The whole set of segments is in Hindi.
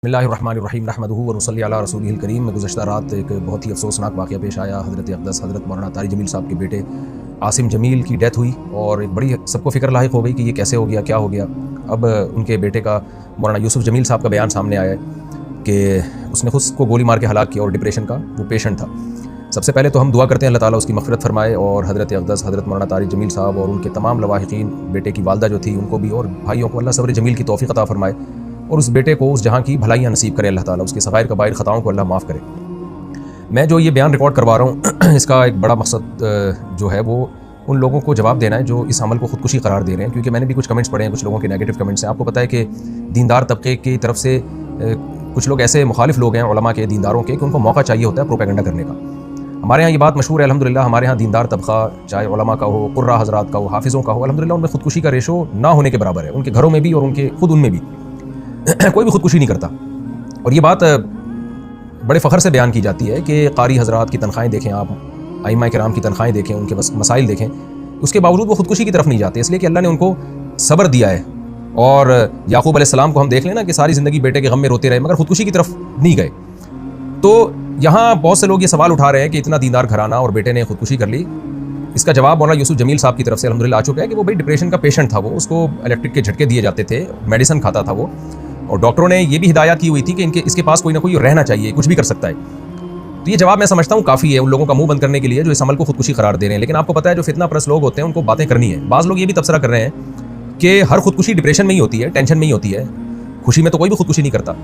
बिस्मिल्लाहिर्रहमानिर्रहीम नहमदुहु व नसल्ली अला रसूलिहिल करीम। में गुज़श्ता रात एक बहुत ही अफसोसनाक वाक़या पेश आया। हज़रत अक़दस हज़रत मौलाना तारिक जमील साहब के बेटे आसिम जमील की डेथ हुई और एक बड़ी सबको फ़िक्र लाहिक हो गई कि ये कैसे हो गया, क्या हो गया। अब उनके बेटे का मौलाना यूसुफ़ जमील साहब का बयान सामने आया है कि उसने खुद को गोली मार के हलाक किया और डिप्रेशन का वो पेशेंट था। सबसे पहले तो हम दुआ करते हैं अल्लाह ताला उसकी मग़फ़िरत फ़रमाए और हज़रत अक़दस हज़रत मौलाना तारिक जमील साहब और उनके तमाम लवाहिक़ीन, बेटे की वालदा जो थी उनको भी और भाइयों को अल्लाह सब्र जमील की तौफ़ीक़ अता फ़रमाए और उस बेटे को उस जहाँ की भलाइयाँ नसीब करे अल्लाह ताला, उसके सग़ाइर कबाइर ख़ताओं को अल्लाह माफ़ करे। मैं जो ये बयान रिकॉर्ड करवा रहा हूँ इसका एक बड़ा मकसद जो है वो उन लोगों को जवाब देना है जो इस अमल को ख़ुदकुशी करार दे रहे हैं, क्योंकि मैंने भी कुछ कमेंट्स पढ़े हैं, कुछ लोगों के नेगेटिव कमेंट्स हैं। आपको पता है कि दीनदार तबके की तरफ से कुछ लोग ऐसे मुखालिफ लोग हैं उलमा के, दीनदारों के, कि उनको मौका चाहिए होता है प्रोपेगेंडा करने का। हमारे यहाँ ये बात मशहूर है अल्हम्दुलिल्लाह। हमारे यहाँ दीनदार तबका, चाहे उलमा का हो, कुर्रा हज़रात का हो, हाफिज़ों का हो, अल्हम्दुलिल्लाह उनमें ख़ुदकुशी का रेशो ना होने के बराबर है, उनके घरों में भी और उनके खुद उनमें भी कोई भी ख़ुदकुशी नहीं करता। और ये बात बड़े फ़ख्र से बयान की जाती है कि कारी हज़रात की तनख़्वाहें देखें, आप आइम्मा किराम की तनख़्वाहें देखें, उनके मसाइल देखें, उसके बावजूद वो ख़ुदकुशी की तरफ नहीं जाते, इसलिए कि अल्लाह ने उनको सब्र दिया है। और याकूब अलैहिस्सलाम को हम देख लें ना कि सारी ज़िंदगी बेटे के गम में रोते रहे मगर ख़ुदकुशी की तरफ नहीं गए। तो यहाँ बहुत से लोग ये सवाल उठा रहे हैं कि इतना दीनदार घराना और बेटे ने ख़ुदकुशी कर ली। इसका जवाब मौलाना यूसुफ़ जमील साहब की तरफ से अल्हम्दुलिल्लाह आ चुका है कि वो भाई डिप्रेशन का पेशेंट था, वो उसको इलेक्ट्रिक के झटके दिए जाते थे, मेडिसिन खाता था वो, और डॉक्टरों ने ये भी हिदायत की हुई थी कि इसके पास कोई ना कोई रहना चाहिए, कुछ भी कर सकता है। तो ये जवाब मैं समझता हूँ काफ़ी है उन लोगों का मुंह बंद करने के लिए जो इस अमल को ख़ुदकुशी करार दे रहे हैं। लेकिन आपको पता है जो फितना परस्त लोग होते हैं उनको बातें करनी है। बाज़ लोग ये भी तबसरा कर रहे हैं कि हर ख़ुदकुशी डिप्रेशन में ही होती है, टेंशन में ही होती है, खुशी में तो कोई भी ख़ुदकुशी नहीं करता।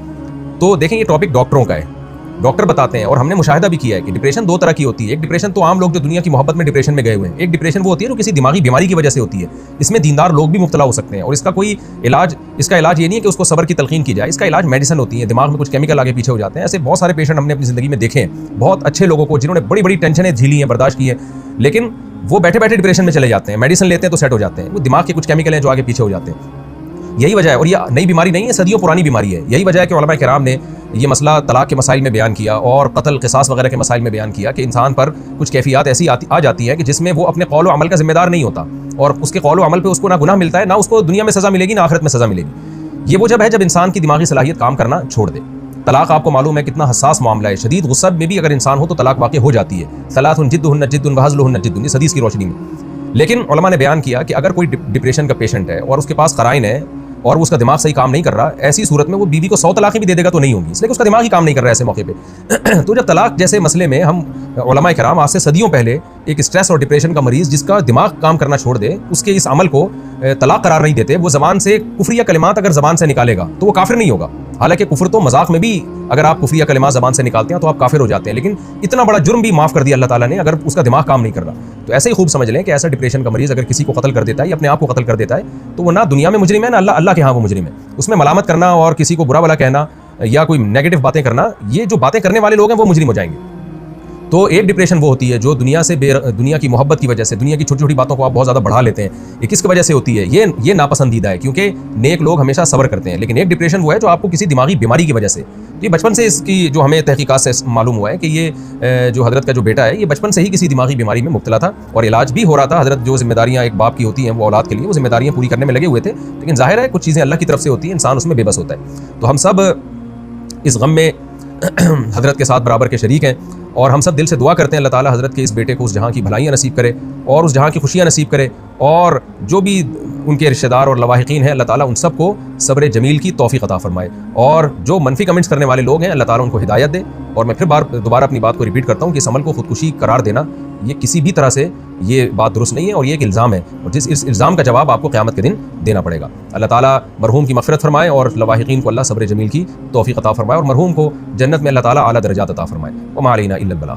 तो देखें ये टॉपिक डॉक्टरों का है, डॉक्टर बताते हैं और हमने मुशाहिदा भी किया है कि डिप्रेशन दो तरह की होती है। एक डिप्रेशन तो आम लोग जो दुनिया की मोहब्बत में डिप्रेशन में गए हुए हैं, एक डिप्रेशन वो होती है जो किसी दिमागी बीमारी की वजह से होती है। इसमें दीनदार लोग भी मुब्तला हो सकते हैं और इसका कोई इलाज, इसका इलाज ये नहीं है कि उसको सब्र की तलकीन की जाए, इसका इलाज मेडिसिन होती है, दिमाग में कुछ केमिकल आगे पीछे हो जाते हैं। ऐसे बहुत सारे पेशेंट हमने अपनी ज़िंदगी में देखे हैं, बहुत अच्छे लोगों को जिन्होंने बड़ी बड़ी टेंशनें झेली हैं, बर्दाश्त की है, लेकिन वो बैठे बैठे डिप्रेशन में चले जाते हैं, मेडिसिन लेते हैं तो सेट हो जाते हैं। वो दिमाग के कुछ केमिकल हैं जो आगे पीछे हो जाते हैं। यही वजह है, और ये नई बीमारी नहीं है, सदियों पुरानी बीमारी है। यही वजह है कि उलमा किराम ने ये मसला तलाक के मसाइल में बयान किया और कत्ल क़िसास वगैरह के मसाइल में बयान किया कि इंसान पर कुछ कैफियत ऐसी आ जाती है कि जिसमें वो अपने कौल व अमल का जिम्मेदार नहीं होता और उसके कौल व अमल पे उसको ना गुनाह मिलता है, ना उसको दुनिया में सज़ा मिलेगी, ना आखिरत में सज़ा मिलेगी। ये वो जब है जब इंसान की दिमागी सलाहियत काम करना छोड़ दे। तलाक आपको मालूम है कितना हसास मामला है, शदीद गुस्सा में भी अगर इंसान हो तो तलाक वाक़ई हो जाती है। सलातुन जिद्दुहुन्ना जिद्दुन व हज़्लुहुन्ना जिद्दुन, इस हदीस की रोशनी में। लेकिन उलमा ने बयान किया कि अगर कोई डिप्रेशन का पेशेंट है और उसके पास क़राइन है और उसका दिमाग सही काम नहीं कर रहा, ऐसी सूरत में वो बीवी को 100 तलाक़ें भी दे देगा तो नहीं होगी, इसलिए उसका दिमाग ही काम नहीं कर रहा है ऐसे मौके पे। तो जब तलाक जैसे मसले में हम उलमा किराम आज से सदियों पहले एक स्ट्रेस और डिप्रेशन का मरीज़ जिसका दिमाग काम करना छोड़ दे, उसके इस अमल को तलाक करार नहीं देते। वो ज़बान से कुफ्रिया कलिमात अगर ज़बान से निकालेगा तो वो काफिर नहीं होगा। हालांकि कुफ्र तो मजाक में भी अगर आप कुफ्रिया कलिमात ज़बान से निकालते हैं तो आप काफिर हो जाते हैं, लेकिन इतना बड़ा जुर्म भी माफ़ कर दिया अल्लाह ताला ने अगर उसका दिमाग काम नहीं कर रहा। तो ऐसे ही खूब समझ लें कि ऐसा डिप्रेशन का मरीज़ अगर किसी को कत्ल कर देता है या अपने आप को कत्ल कर देता है तो वो ना दुनिया में मुजरिम है ना अल्लाह के यहाँ वो मुजरिम है। उसमें मलामत करना और किसी को बुरा भला कहना या कोई नेगेटिव बातें करना, ये जो बातें करने वाले लोग हैं वो मुजरिम हो जाएंगे। तो एक डिप्रेशन वो होती है जो दुनिया से दुनिया की मोहब्बत की वजह से, दुनिया की छोटी छोटी बातों को आप बहुत ज़्यादा बढ़ा लेते हैं। ये किसकी वजह से होती है? ये नापसंदीदा है, क्योंकि नेक लोग हमेशा सब्र करते हैं। लेकिन एक डिप्रेशन वो है जो आपको किसी दिमागी बीमारी की वजह से, तो ये बचपन से इसकी जो हमें तहकीकात से मालूम हुआ है कि ये जो हज़रत का जो बेटा है ये बचपन से ही किसी दिमागी बीमारी में मुब्तला था और इलाज भी हो रहा था। हज़रत जो जिम्मेदारियाँ एक बाप की होती हैं वो औलाद के लिए वो जिम्मेदारियाँ पूरी करने में लगे हुए थे, लेकिन जाहिर है कुछ चीज़ें अल्लाह की तरफ से होती हैं, इंसान उसमें बेबस होता है। तो हम सब इस गम में हज़रत के साथ बराबर के शरीक हैं और हम सब दिल से दुआ करते हैं अल्लाह ताला हज़रत के इस बेटे को उस जहाँ की भलाइयाँ नसीब करे और उस जहाँ की खुशियाँ नसीब करे, और जो भी उनके रिश्तेदार और लवाहिकीन हैं अल्लाह ताला उन सब को सब्र जमील की तौफ़ीक़ अता फ़रमाए, और जो मनफी कमेंट्स करने वाले लोग हैं अल्लाह ताला उनको हिदायत दे। और मैं फिर दोबारा अपनी बात को रिपीट करता हूँ कि इस अमल को ख़ुदकुशी करार देना ये किसी भी तरह से ये बात दुरुस्त नहीं है और ये एक इल्ज़ाम है, और इस इल्ज़ाम का जवाब आपको क़यामत के दिन देना पड़ेगा। अल्लाह ताला मरहूम की मग़फ़िरत फ़रमाए और लवाहिकीन को अल्लाह सब्र जमील की तौफ़ीक़ अता फ़रमाए और मरहूम को जन्नत में अल्लाह ताला आला दर्जात अता फ़रमाए। वमा अलैना इल्लल बलाग।